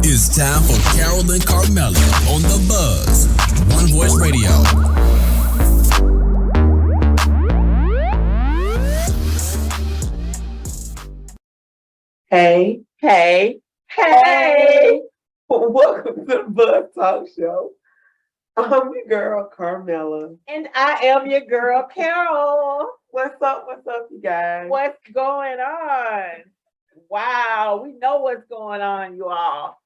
It's time for Carole and Carmella on The Buzz, One Voice Radio. Hey, hey, hey. Welcome to the Buzz Talk Show. I'm your girl, Carmella. And I am your girl, Carole. What's up, you guys? What's going on? Wow, we know what's going on, you all.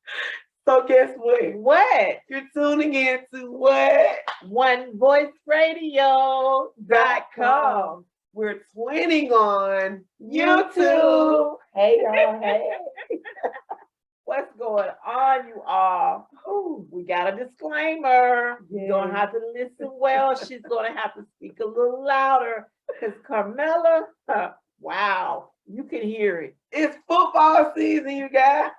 So guess what? What? You're tuning in to what? OneVoiceRadio.com. We're twinning on YouTube. Hey, y'all, hey. What's going on, you all? Ooh, we got a disclaimer. You're going to have to listen well. She's going to have to speak a little louder because Carmella, wow, you can hear it. It's football season, you guys.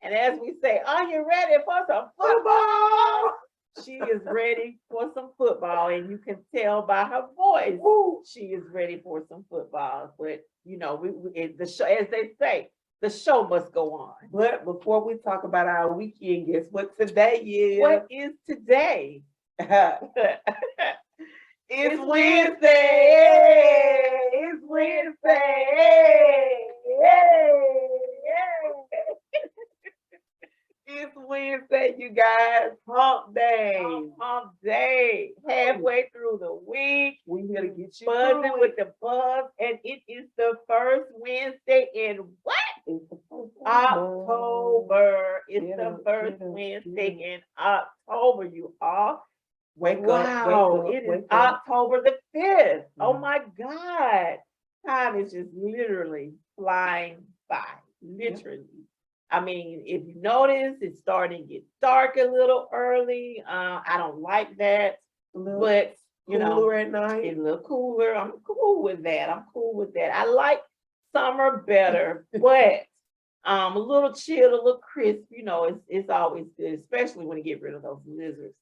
And as we say, are you ready for some football? She is ready for some football, and you can tell by her voice, she is ready for some football. But you know, the show, as they say, the show must go on. But before we talk about our weekend, guess what today is? What is today? It's Wednesday. It's Wednesday. It's Wednesday, you guys. Hump day. Hump day. Halfway through the week. We here to get you buzzing with the buzz, and it is the first Wednesday in what? October. It's the first Wednesday in October, you all. Wake wow, up. It is October the 5th. Oh my God. Time is just literally flying by. Literally. I mean, if you notice, it's starting to get dark a little early. I don't like that. But you know, cooler at night. It's a little cooler. I'm cool with that. I like summer better, but a little chilled, a little crisp, you know, it's always good, especially when you get rid of those lizards.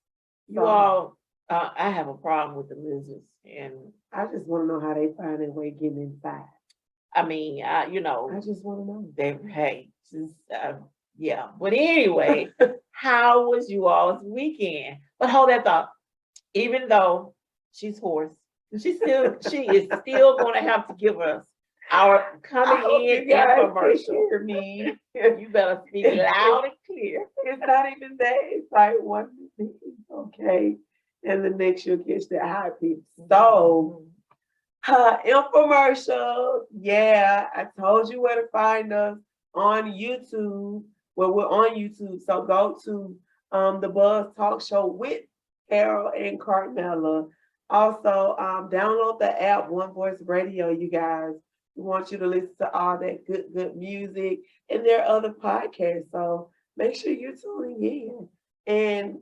I have a problem with the lizards, and I just want to know how they find their way getting inside. I mean, you know, I just want to know. Yeah. But anyway, how was you all's weekend? But hold that thought. Even though she's hoarse, she is still going to have to give us our coming in infomercial. Hear me. You better speak loud and clear. It's not even that. It's like 1 minute, okay, and the next you'll catch the high pitch. So, infomercial. Yeah, I told you where to find us on YouTube. Well, we're on YouTube, so go to the Buzz Talk Show with Carole and Carmella. Also, download the app One Voice Radio, you guys. We want you to listen to all that good music, and there are other podcasts. So make sure you're tuning in. And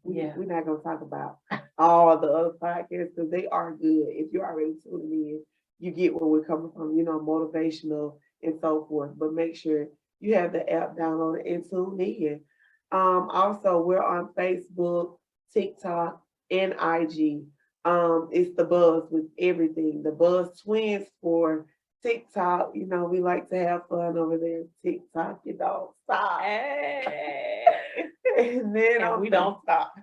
we're not gonna talk about all the other podcasts because they are good. If you're already tuning in, you get where we're coming from, you know, motivational and so forth. But make sure you have the app downloaded and tune in. Also, we're on Facebook, TikTok, and IG. It's the Buzz with everything. The Buzz Twins for TikTok. You know, we like to have fun over there. TikTok, you don't stop. Hey. And then we don't stop.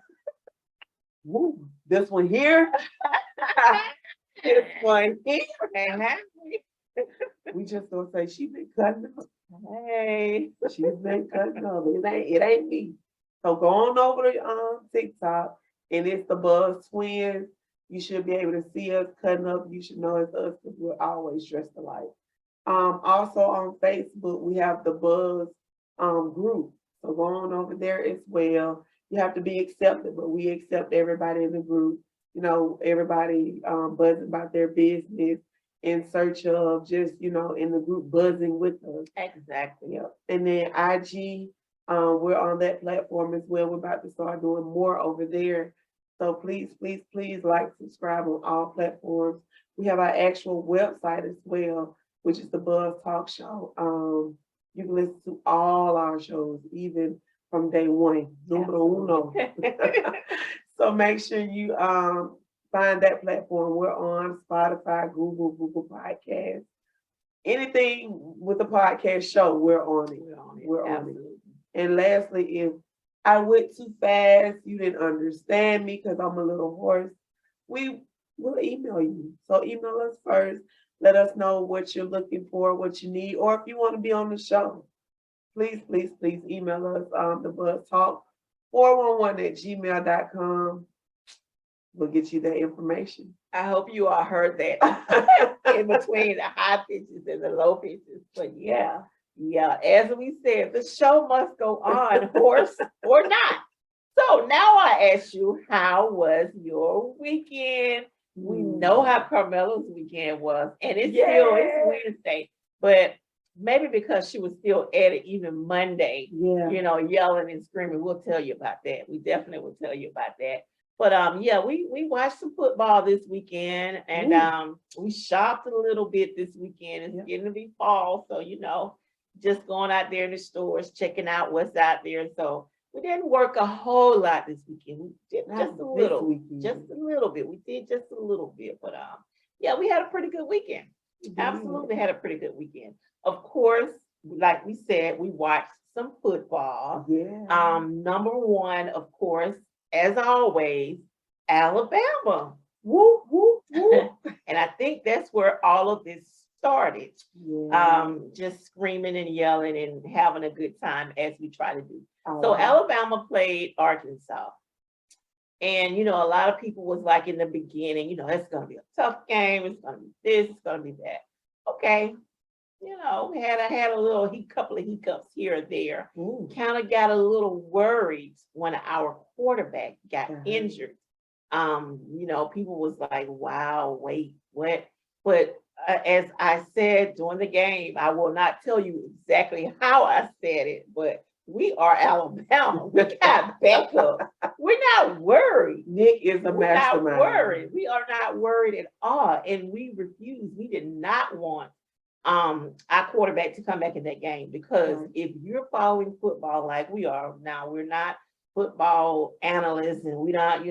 Woo, this one here. This one here. We just gonna say she been cutting up. Hey, she's been cutting up. It ain't me. So go on over to TikTok, and it's the Buzz Twins. You should be able to see us cutting up. You should know it's us because we're always dressed alike. Also on Facebook, we have the Buzz group. So go on over there as well. You have to be accepted, but we accept everybody in the group. You know, everybody buzzing about their business in search of just, you know, in the group buzzing with us. Exactly. Yep. And then IG, we're on that platform as well. We're about to start doing more over there. So please like, subscribe on all platforms. We have our actual website as well, which is the Buzz Talk Show. You can listen to all our shows, even from day one. Numero uno. So make sure you find that platform. We're on Spotify, Google Podcasts. Anything with the podcast show, we're on it. We're on it. Absolutely. And lastly, if I went too fast, you didn't understand me because I'm a little hoarse, we will email you. So email us first. Let us know what you're looking for, what you need, or if you want to be on the show. Please, please, please email us the Buzz Talk 411@gmail.com. We'll get you that information. I hope you all heard that in between the high pitches and the low pitches. But yeah, as we said, the show must go on, horse or not. So now I ask you, how was your weekend? We know how Carmella's weekend was, and it's Wednesday, but maybe because she was still at it even Monday, yelling and screaming. We'll tell you about that. We definitely will tell you about that. But we watched some football this weekend, and we shopped a little bit this weekend. It's getting to be fall, so just going out there in the stores, checking out what's out there. So we didn't work a whole lot this weekend. We did just a little bit. We did just a little bit, but we had a pretty good weekend. Absolutely had a pretty good weekend. Of course, like we said, we watched some football. Yeah. Number one, of course, as always, Alabama. Woo, woo, woo. And I think that's where all of this started. Yeah. Just screaming and yelling and having a good time as we try to do. So Alabama played Arkansas. And, a lot of people was like in the beginning, it's going to be a tough game. It's going to be this, it's going to be that. Okay. We had a little couple of hiccups here or there. Kind of got a little worried when our quarterback got injured. People was like, wow, wait, what? But as I said during the game, I will not tell you exactly how I said it, but we are Alabama. We got backup. We're not worried. Nick is a mastermind. We're not worried. We are not worried at all. And we refused. We did not want our quarterback to come back in that game, because if you're following football like we are now, we're not football analysts, and we not,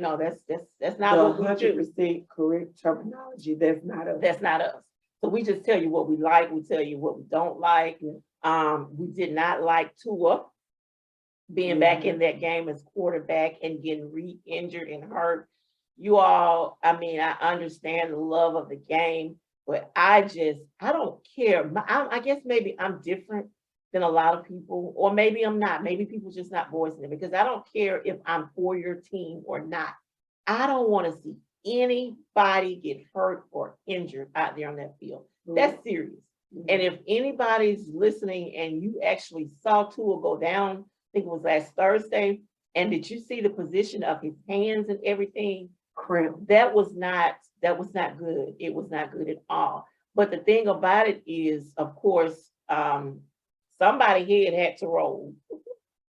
that's not what we do. 100% correct terminology. That's not us. That's not us. So we just tell you what we like. We tell you what we don't like. We did not like Tua being back in that game as quarterback and getting re-injured and hurt. You all, I understand the love of the game, but I don't care. I guess maybe I'm different than a lot of people, or maybe I'm not. Maybe people just not voicing it, because I don't care if I'm for your team or not. I don't want to see anybody get hurt or injured out there on that field. That's serious. And if anybody's listening and you actually saw Tua go down, I think it was last Thursday, and did you see the position of his hands and everything? Cramp. That was not good. It was not good at all. But the thing about it is, of course, somebody's head had to roll.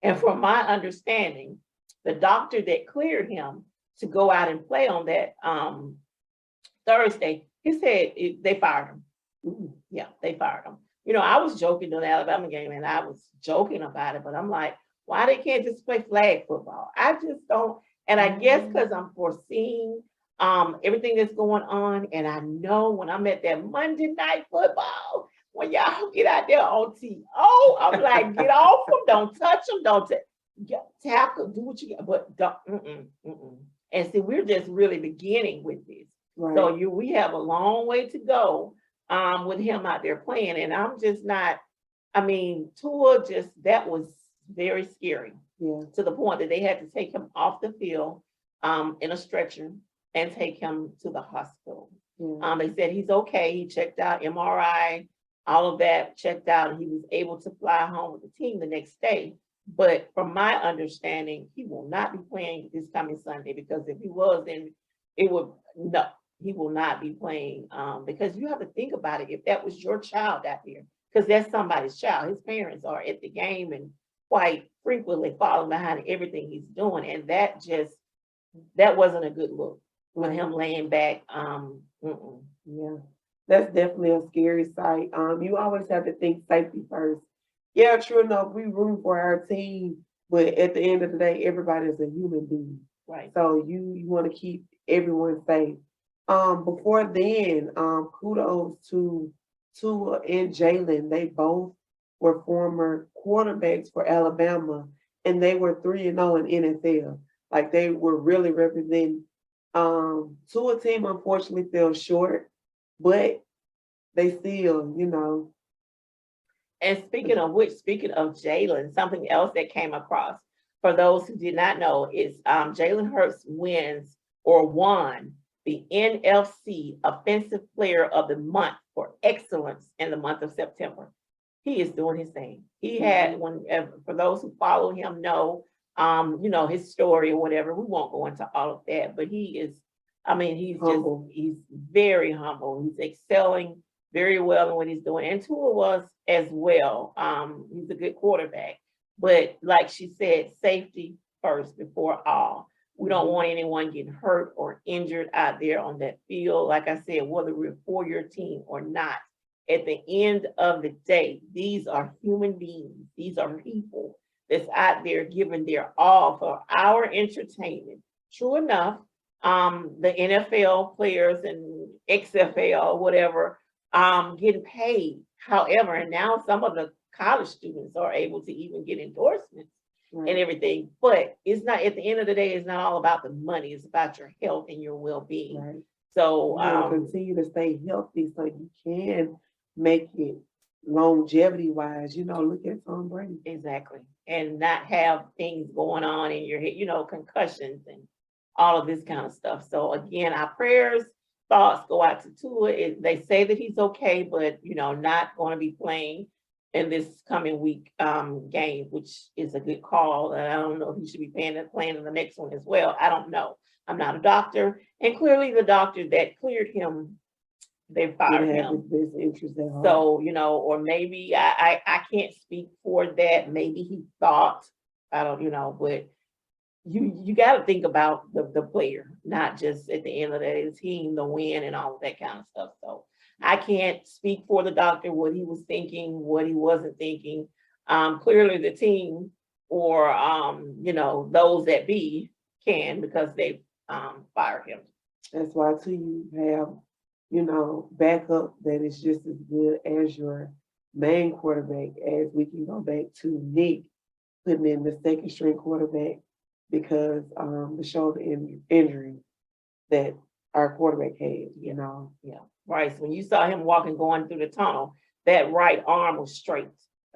And from my understanding, the doctor that cleared him to go out and play on that Thursday, he said they fired him. Yeah, they fired him. I was joking during the Alabama game, and I was joking about it, but I'm like, why they can't just play flag football? I just don't. And I guess because I'm foreseeing everything that's going on, and I know when I'm at that Monday night football, when y'all get out there on TO, I'm like, get off them, don't touch them, don't tackle, do what you got, but don't. And see, we're just really beginning with this. Right. So we have a long way to go with him out there playing, and I'm just not. Tua that was very scary. Yeah. To the point that they had to take him off the field in a stretcher and take him to the hospital. Yeah. They said he's okay. He checked out, MRI, all of that checked out, and he was able to fly home with the team the next day. But from my understanding, he will not be playing this coming Sunday, because if he was, then he will not be playing, because you have to think about it. If that was your child out there, because that's somebody's child, his parents are at the game and quite frequently following behind everything he's doing. And that wasn't a good look with him laying back. Yeah, that's definitely a scary sight. You always have to think safety first. Yeah, true enough, we root for our team, but at the end of the day, everybody is a human being. Right. So you want to keep everyone safe. Before then, kudos to Tua and Jalen, they both were former quarterbacks for Alabama, and they were 3-0 in NFL. Like they were really representing. Tua team unfortunately fell short, but they still, And speaking of which, speaking of Jalen, something else that came across for those who did not know is Jalen Hurts won the NFC Offensive Player of the Month for excellence in the month of September. He is doing his thing. He had for those who follow him know, his story or whatever. We won't go into all of that, but he is. I mean, he's very humble. He's excelling very well in what he's doing, and Tua was as well. He's a good quarterback, but like she said, safety first before all. We don't want anyone getting hurt or injured out there on that field. Like I said, whether we're for your team or not, at the end of the day, these are human beings. These are people that's out there giving their all for our entertainment. True enough, the NFL players and XFL, whatever, getting paid. However, and now some of the college students are able to even get endorsements and everything. But it's not, at the end of the day, it's not all about the money. It's about your health and your well-being. Right. So continue to stay healthy so you can make it longevity wise. Look at Tom Brady. Exactly. And not have things going on in your head, concussions and all of this kind of stuff. So again, our prayers, thoughts go out to Tua. They say that he's okay, but not going to be playing in this coming week game, which is a good call. And I don't know if he should be playing in the next one as well. I don't know. I'm not a doctor, and clearly the doctor that cleared him, they fired him. So or maybe I can't speak for that. Maybe he thought, I don't, but you got to think about the player, not just at the end of the day, the team, the win, and all of that kind of stuff. So I can't speak for the doctor, what he was thinking, what he wasn't thinking. Clearly the team or, those that be can, because they fired him. That's why too you have, backup that is just as good as your main quarterback, as we can go back to Nick putting in the second string quarterback because the shoulder injury that our quarterback had, Yeah. Right. So when you saw him going through the tunnel, that right arm was straight.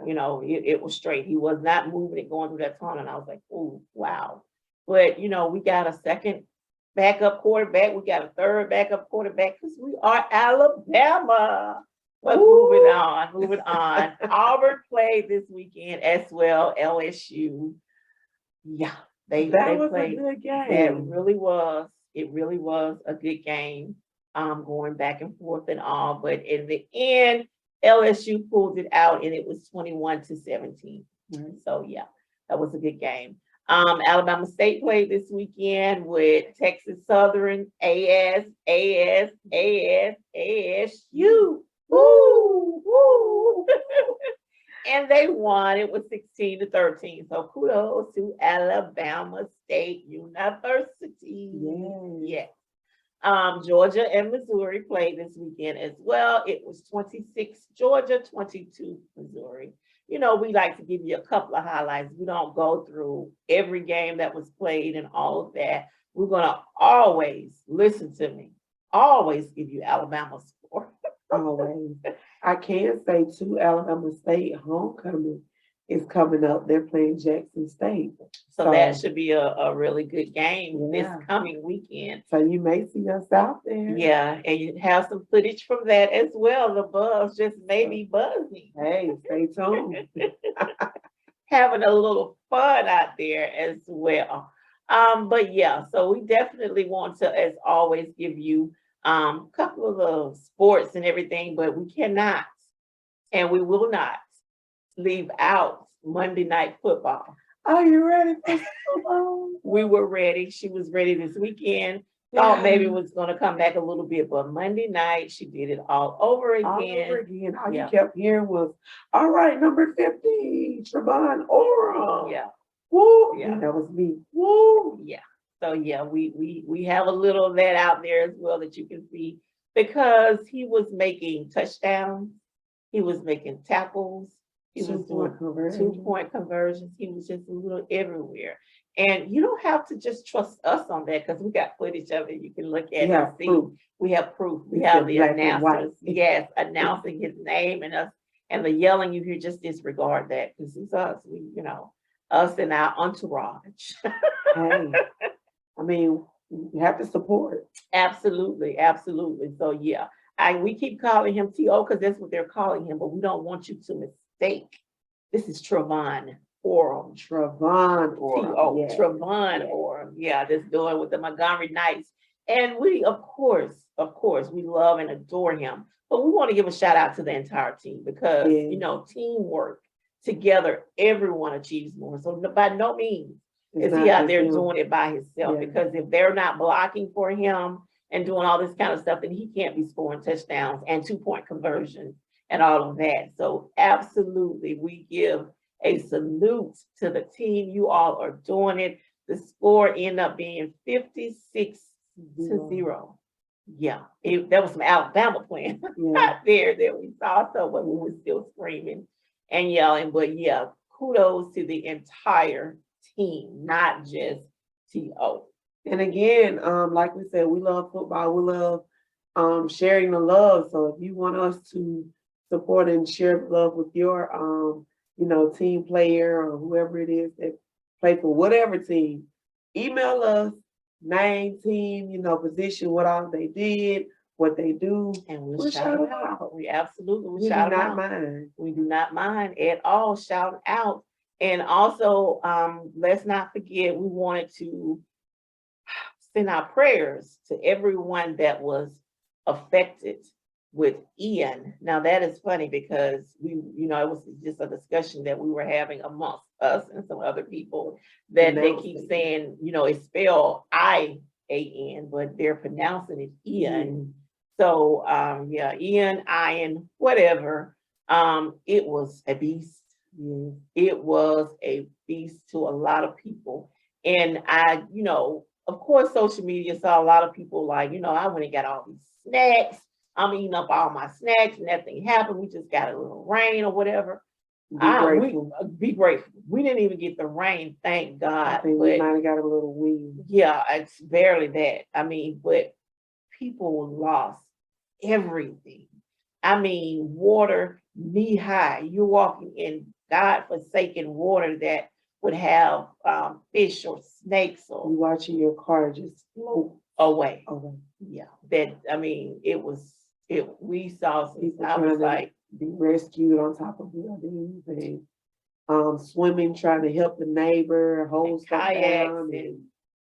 It was straight. He was not moving it going through that tunnel. And I was like, oh, wow. But, we got a second backup quarterback. We got a third backup quarterback because we are Alabama. But moving on. Auburn played this weekend as well, LSU. Yeah. They was played a good game. It really was a good game, going back and forth and all. But in the end, LSU pulled it out and it was 21-17. So yeah, that was a good game. Alabama State played this weekend with Texas Southern, ASU. Woo! And they won. It was 16-13. So kudos to Alabama State University. Yeah. Georgia and Missouri played this weekend as well. It was 26 Georgia, 22 Missouri. We like to give you a couple of highlights. We don't go through every game that was played and all of that. We're going to always, listen to me, always give you Alabama score. Always. I can say too, Alabama State homecoming is coming up. They're playing Jackson State. So that should be a really good game this coming weekend. So you may see us out there. Yeah, and you have some footage from that as well. The buzz just maybe buzzing. Hey, stay tuned. Having a little fun out there as well. But yeah, so we definitely want to, as always, give you a couple of the sports and everything, but we cannot and we will not leave out Monday Night Football. Are you ready for football? We were ready. She was ready this weekend. Thought maybe it was going to come back a little bit, but Monday night she did it all over again. All you kept hearing was, all right, number 50, Trevon Oram. Yeah. Woo. Yeah. And that was me. Woo. Yeah. So yeah, we have a little of that out there as well that you can see, because he was making touchdowns. He was making tackles. He was doing 2-point conversions. He was just a little everywhere. And you don't have to just trust us on that because we got footage of it. You can look at it and see. Proof. We have proof. We It's have in the black and white. announcers, yes, announcing his name and us, and the yelling. You hear, just disregard that because it's us. We, us and our entourage. Hey, I mean, you have to support. Absolutely, absolutely. So yeah, we keep calling him T.O. because that's what they're calling him, but we don't want you to mistake. This is Trevon Orem. Trevon Orem. T.O. Yes. Trevon Orem. Yeah, that's doing with the Montgomery Knights. And we, of course, we love and adore him. But we want to give a shout out to the entire team because, teamwork together, everyone achieves more. So by no means is he out there doing it by himself, because if they're not blocking for him and doing all this kind of stuff, then he can't be scoring touchdowns and 2-point conversions and all of that. So absolutely, we give a salute to the team. You all are doing it. The score ended up being 56-0. Yeah, that was some Alabama playing out there that we saw. So when we were still screaming and yelling, but yeah, kudos to the entire team, not just T.O. And again, like we said, we love football. We love sharing the love. So if you want us to support and share the love with your team player or whoever it is that play for whatever team, email us, name, team, position, what all they did, what they do, and we'll shout them out. We absolutely will shout them out. Mind. We do not mind at all shouting out. And also, let's not forget, we wanted to send our prayers to everyone that was affected with Ian. Now that is funny because it was just a discussion that we were having amongst us and some other people that they keep saying, it's spelled I-A-N, but they're pronouncing it Ian. So Ian, whatever. It was a beast. It was a beast to a lot of people. And I, of course, social media saw a lot of people like, I went and got all these snacks. I'm eating up all my snacks, nothing happened. We just got a little rain or whatever. Be grateful. We didn't even get the rain, thank God. I think we might have got a little wind. Yeah, it's barely that. But people lost everything. Water knee high. You're walking in God-forsaken water that would have fish or snakes or you watching your car just float away. Yeah, we saw some. People I was like, be rescued on top of buildings and swimming, trying to help the neighbor, hold kayaks and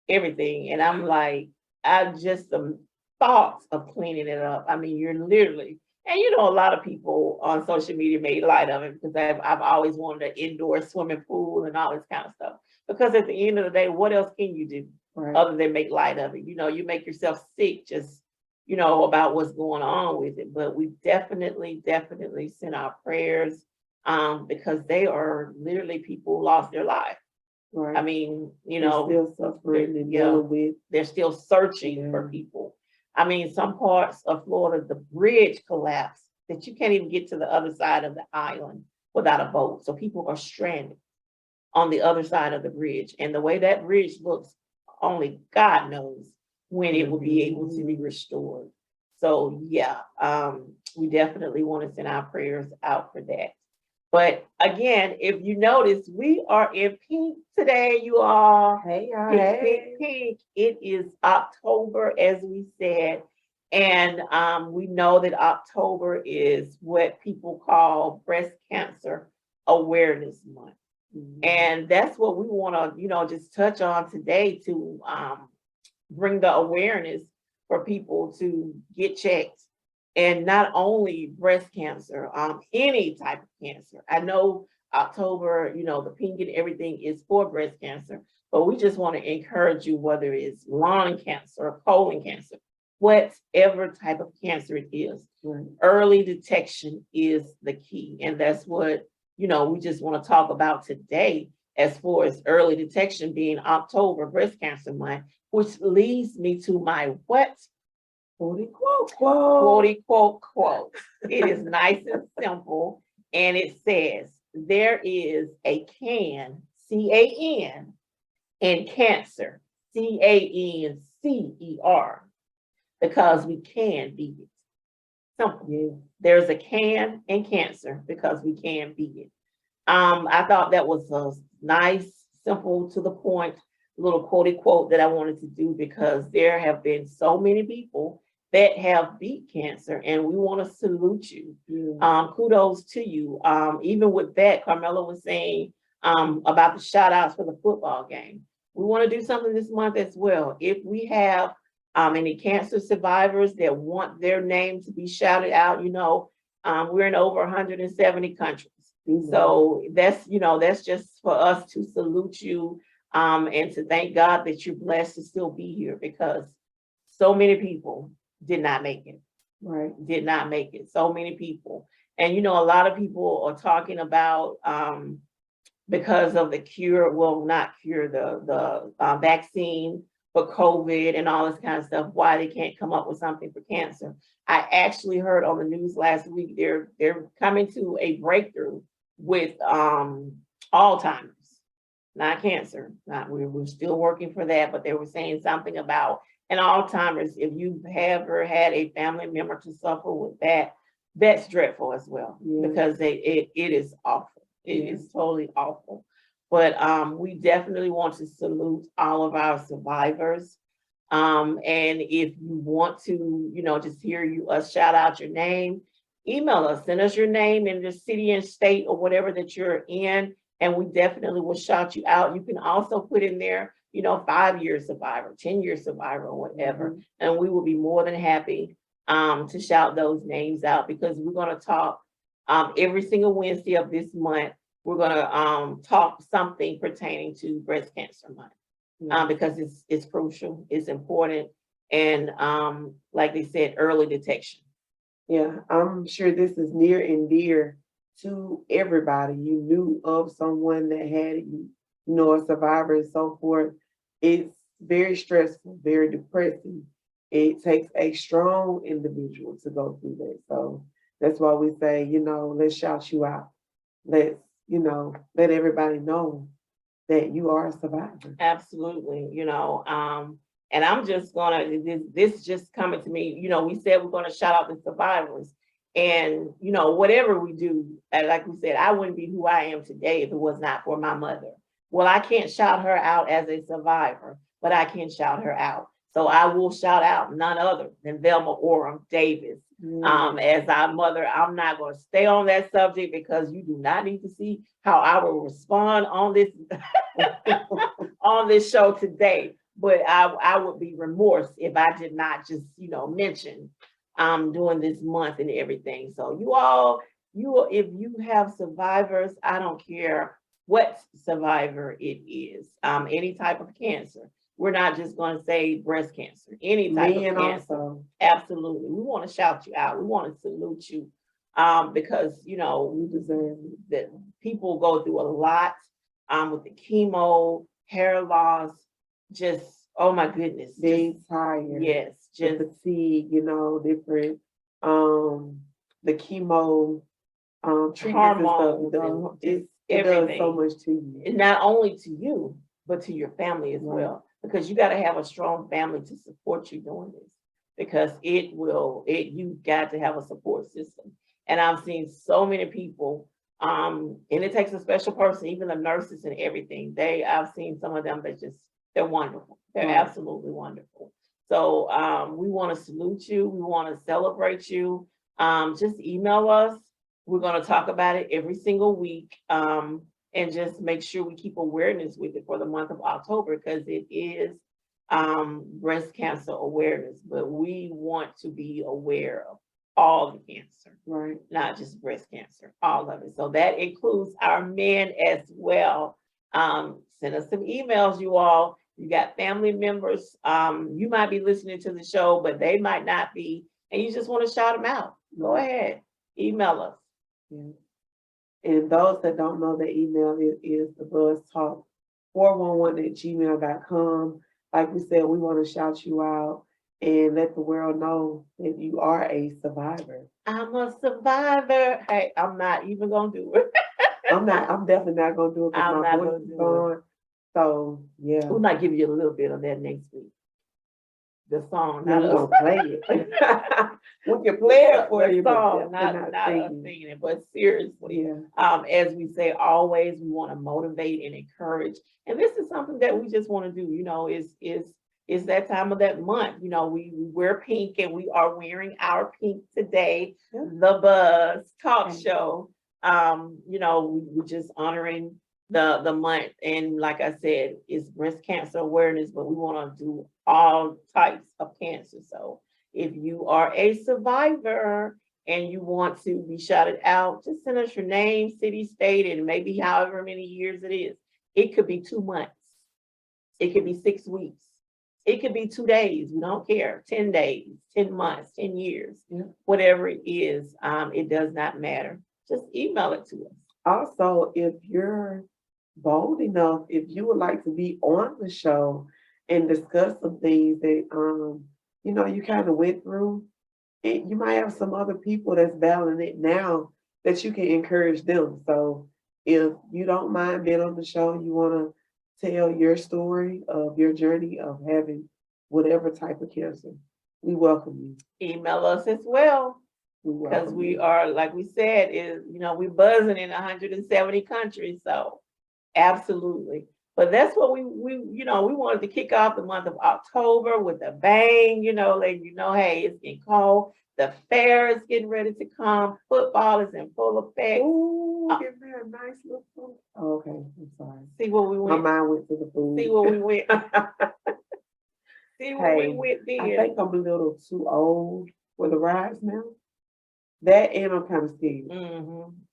everything. And I'm like, some thoughts of cleaning it up. You're literally. And a lot of people on social media made light of it because I've always wanted an indoor swimming pool and all this kind of stuff. Because at the end of the day, what else can you do other than make light of it? You make yourself sick just, about what's going on with it. But we definitely send our prayers because they are literally people lost their life. Right. They're still suffering and dealing with. They're still searching for people. Some parts of Florida, the bridge collapsed that you can't even get to the other side of the island without a boat. So people are stranded on the other side of the bridge. And the way that bridge looks, only God knows when it will be able to be restored. So yeah, we definitely want to send our prayers out for that. But again, if you notice, we are in pink today, you all. Hey, y'all. Pink. It is October, as we said. And we know that October is what people call Breast Cancer Awareness Month. And that's what we want to, just touch on today to bring the awareness for people to get checked. And not only breast cancer, any type of cancer. I know October, the pink and everything is for breast cancer, but we just want to encourage you, whether it's lung cancer or colon cancer, whatever type of cancer it is, early detection is the key. And that's what, we just want to talk about today as far as early detection being October Breast Cancer Month, which leads me to my Quote, quote. It is nice and simple. And it says, there is a can, CAN, and cancer, CANCER, because we can beat it. Simple. Yeah. There's a can and cancer because we can beat it. I thought that was a nice, simple, to the point little quotey quote that I wanted to do because there have been so many people that have beat cancer, and we want to salute you. Kudos to you. Even with that, Carmella was saying about the shout outs for the football game. We want to do something this month as well. If we have any cancer survivors that want their name to be shouted out, we're in over 170 countries. So that's just for us to salute you and to thank God that you're blessed to still be here, because so many people did not make it. Right. Did not make it. So many people. And a lot of people are talking about because of the cure, well, not cure, the vaccine for COVID and all this kind of stuff, why they can't come up with something for cancer. I actually heard on the news last week they're coming to a breakthrough with Alzheimer's, not cancer. We're still working for that, but they were saying something about an Alzheimer's. If you've ever had a family member to suffer with that, that's dreadful as well, because it is awful. It is totally awful. But we definitely want to salute all of our survivors. And if you want to, just hear us shout out your name, email us, send us your name and the city and state or whatever that you're in, and we definitely will shout you out. You can also put in there, 5-year survivor, 10-year survivor, or whatever, and we will be more than happy to shout those names out, because we're going to talk every single Wednesday of this month. We're going to talk something pertaining to breast cancer month, because it's crucial, it's important, and like they said, early detection. Yeah, I'm sure this is near and dear to everybody. You knew of someone that had it, a survivor and so forth. It's very stressful, very depressing. It takes a strong individual to go through that. So that's why we say, let's shout you out. Let's, let everybody know that you are a survivor. Absolutely, and I'm just gonna, this just coming to me, we said we're gonna shout out the survivors. And, whatever we do, like we said, I wouldn't be who I am today if it was not for my mother. Well, I can't shout her out as a survivor, but I can shout her out. So I will shout out none other than Velma Orem Davis as our mother. I'm not going to stay on that subject because you do not need to see how I will respond on this on this show today. But I would be remorse if I did not just mention during this month and everything. So if you have survivors, I don't care what survivor it is, any type of cancer. We're not just going to say breast cancer, any type of cancer. Also. Absolutely. We want to shout you out. We want to salute you because, we deserve that. People go through a lot with the chemo, hair loss, just, oh my goodness. Being tired. Yes. Just the fatigue, different, the chemo, treatments and stuff. It does so much to you. And not only to you, but to your family as well. Because you got to have a strong family to support you doing this, because you've got to have a support system. And I've seen so many people, and it takes a special person, even the nurses and everything. I've seen some of them that they're wonderful. They're absolutely wonderful. So we want to salute you. We want to celebrate you. Just email us. We're going to talk about it every single week. And just make sure we keep awareness with it for the month of October, because it is breast cancer awareness. But we want to be aware of all the cancer, right? Not just breast cancer, all of it. So that includes our men as well. Send us some emails, you all. You got family members. You might be listening to the show, but they might not be, and you just want to shout them out. Go ahead, email us. Yeah. And those that don't know, the email is thebuzztalk411@gmail.com. Like we said, we want to shout you out. and let the world know that you are a survivor. I'm a survivor. Hey, I'm not even gonna do it. I'm definitely not gonna do it because I'm my not voice gonna is do it. gone. So yeah. We might give you a little bit of that next week. The song, Yeah, not we're us. gonna play it. We can play it for The you, but song, definitely not not us singing. singing it, but seriously. Yeah. As we say always, we want to motivate and encourage. And this is something that we just want to do, is that time of that month. We wear pink and we are wearing our pink today, Yeah. the Buzz Talk Okay. Show. We just honoring the month. And like I said, it's breast cancer awareness, but we want to do all types of cancer. So if you are a survivor and you want to be shouted out, just send us your name, city, state, and maybe however many years it is. It could be 2 months. It could be 6 weeks. It could be 2 days. We don't care. 10 days, 10 months, 10 years, Yeah. whatever it is, it does not matter. Just email it to us. Also, if you're bold enough, if you would like to be on the show and discuss some things that you kind of went through, and you might have some other people that's battling it now that you can encourage them. So if you don't mind being on the show, you want to tell your story of your journey of having whatever type of cancer, we welcome you. Email us as well. We Because welcome we you. are, like we said, we buzzing in 170 countries. So absolutely. But that's what we wanted to kick off the month of October with a bang, letting you know, hey, it's getting cold. The fair is getting ready to come. Football is in full effect. Ooh, give me a nice little food. Oh, okay, I'm sorry. See what we My went. mind went to the food. See what we went. See what we Hey, went I then. think I'm a little too old for the rides now. That and I'm kind of scared.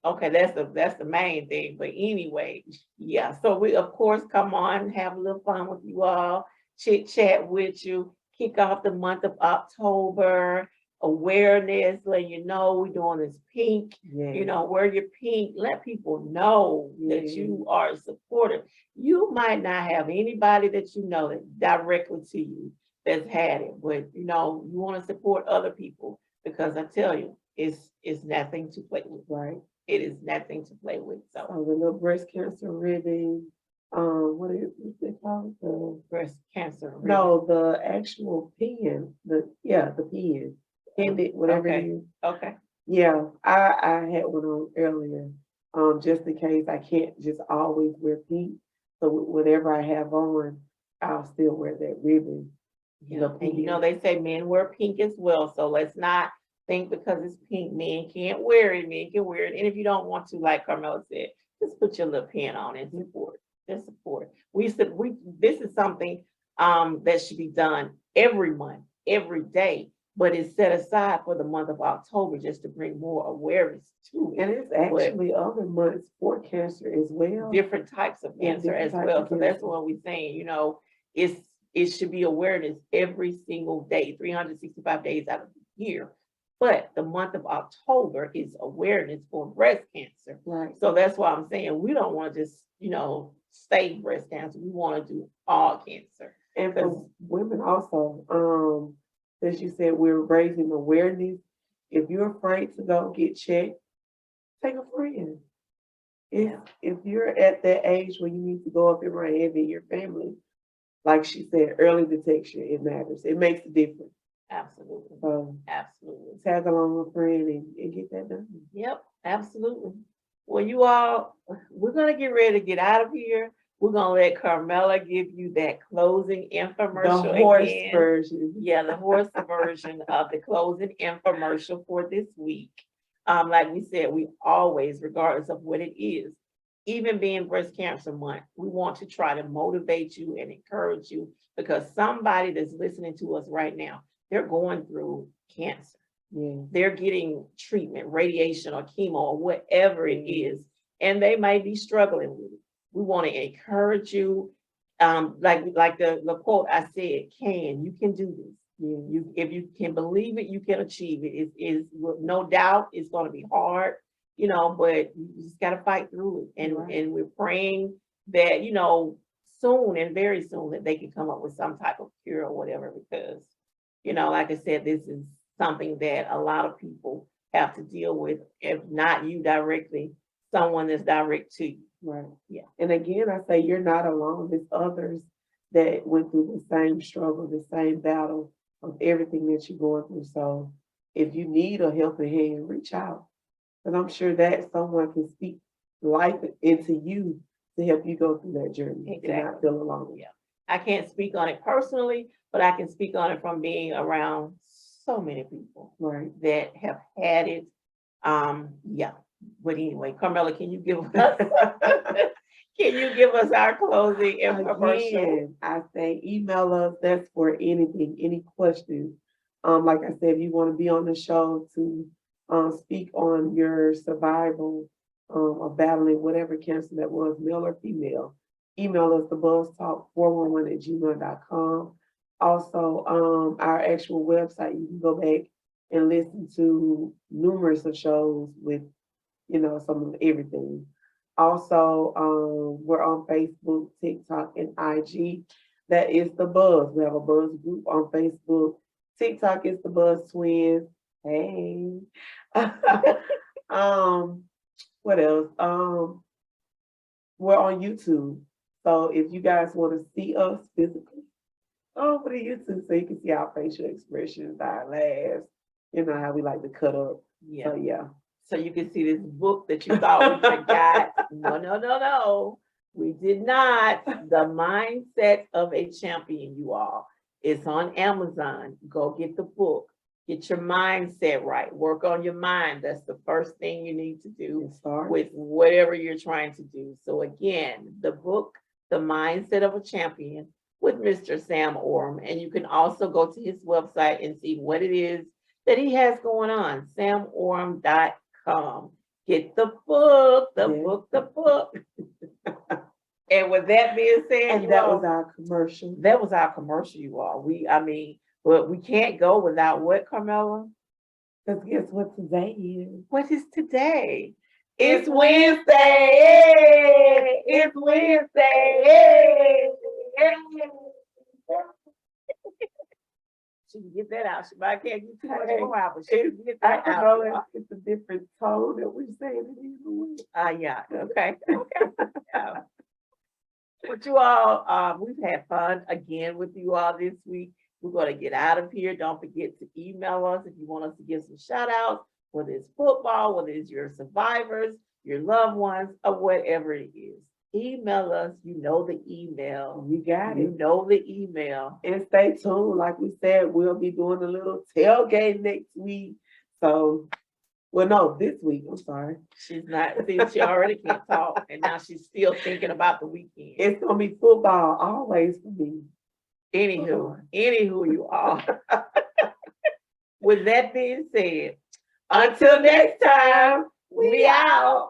Okay, that's the main thing. But anyway, yeah. So we of course come on, have a little fun with you all, chit chat with you, kick off the month of October, awareness, let you know we're doing this pink. Yeah. Wear your pink, let people know that Yeah. you are supportive. You might not have anybody that you know that directly to you that's had it, but you want to support other people because I tell you, it's nothing to play with. Right. It is nothing to play with. So Oh, the little breast cancer ribbon. What is it called? The breast cancer. Ribbon. no, the actual pen. The pen. Pendant, whatever Okay. it is. Okay. Yeah, I had one on earlier. Just in case I can't just always wear pink. So whatever I have on, I'll still wear that ribbon. Yeah. And they say men wear pink as well. So let's not think because it's pink, men can't wear it. Men can wear it. And if you don't want to, like Carmella said, just put your little pin on and support. Just support. This is something that should be done every month, every day, but it's set aside for the month of October just to bring more awareness to it. And it's actually other months for cancer as well. Different types of cancer as well. So that's what we're saying, it should be awareness every single day, 365 days out of the year. But the month of October is awareness for breast cancer. Right. So that's why I'm saying we don't want to just, stay breast cancer. We want to do all cancer. And for women also, as you said, we're raising awareness. If you're afraid to go get checked, take a friend. If you're at that age where you need to go up and run heavy in your family, like she said, early detection, it matters. It makes a difference. Absolutely. So absolutely. Tag along a friend and get that done. Yep, absolutely. Well, you all, we're going to get ready to get out of here. We're going to let Carmella give you that closing infomercial. The horse again. version. Yeah, the horse version of the closing infomercial for this week. Like we said, we always, regardless of what it is, even being breast cancer month, we want to try to motivate you and encourage you because somebody that's listening to us right now, they're going through cancer. Yeah. They're getting treatment, radiation or chemo or whatever it is, and they might be struggling with it. We want to encourage you. Like the quote I said, you can do this. Yeah. If you can believe it, you can achieve it. It is no doubt it's going to be hard, but you just got to fight through it. And we're praying that, soon and very soon that they can come up with some type of cure or whatever, because You know, like I said, this is something that a lot of people have to deal with, if not you directly, someone that's direct to you. Right. Yeah. And again, I say you're not alone. There's others that went through the same struggle, the same battle of everything that you're going through. So if you need a helping hand, reach out. Because I'm sure that someone can speak life into you to help you go through that journey and not feel alone. Yeah. I can't speak on it personally, but I can speak on it from being around so many people Right. that have had it. Yeah. But anyway, Carmella, can you give us can you give us our closing infomercial? Again, I say email us. That's for anything, any questions. Like I said, if you want to be on the show to speak on your survival of battling whatever cancer that was, male or female, email us the buzztalk411@gmail.com. Also, our actual website, you can go back and listen to numerous of shows with, some of everything. Also, we're on Facebook, TikTok, and IG. That is the Buzz. We have a Buzz group on Facebook. TikTok is the Buzz Twins. Hey. What else? We're on YouTube. So if you guys want to see us physically, go over to YouTube so you can see our facial expressions, our laughs, how we like to cut up. Yeah. So yeah. So you can see this book that you thought we forgot. No. We did not. The Mindset of a Champion, you all. It's on Amazon. Go get the book. Get your mindset right. Work on your mind. That's the first thing you need to do with whatever you're trying to do. So again, the book, The Mindset of a Champion, with Mr. Sam Orm. And you can also go to his website and see what it is that he has going on, samorm.com. Get the book, the book. And with that being said, and that was our commercial. That was our commercial, you all. But we can't go without what, Carmella? Because guess what today is? What is today? It's Wednesday. It's Wednesday. She can get that out. She might can't get too much more out, but she can get that out. I know it's a different tone that we're saying it either way. Yeah. Okay. Yeah. But you all, we've had fun again with you all this week. We're going to get out of here. Don't forget to email us if you want us to give some shout outs, whether it's football, whether it's your survivors, your loved ones, or whatever it is. Email us. You know the email. You got it. You know the email. And stay tuned. Like we said, we'll be doing a little tailgate next week. So, well, no, this week. I'm sorry. She's not, see, she already can't talk. And now she's still thinking about the weekend. It's going to be football always for me. Anywho, you all. With that being said, until next time, we out.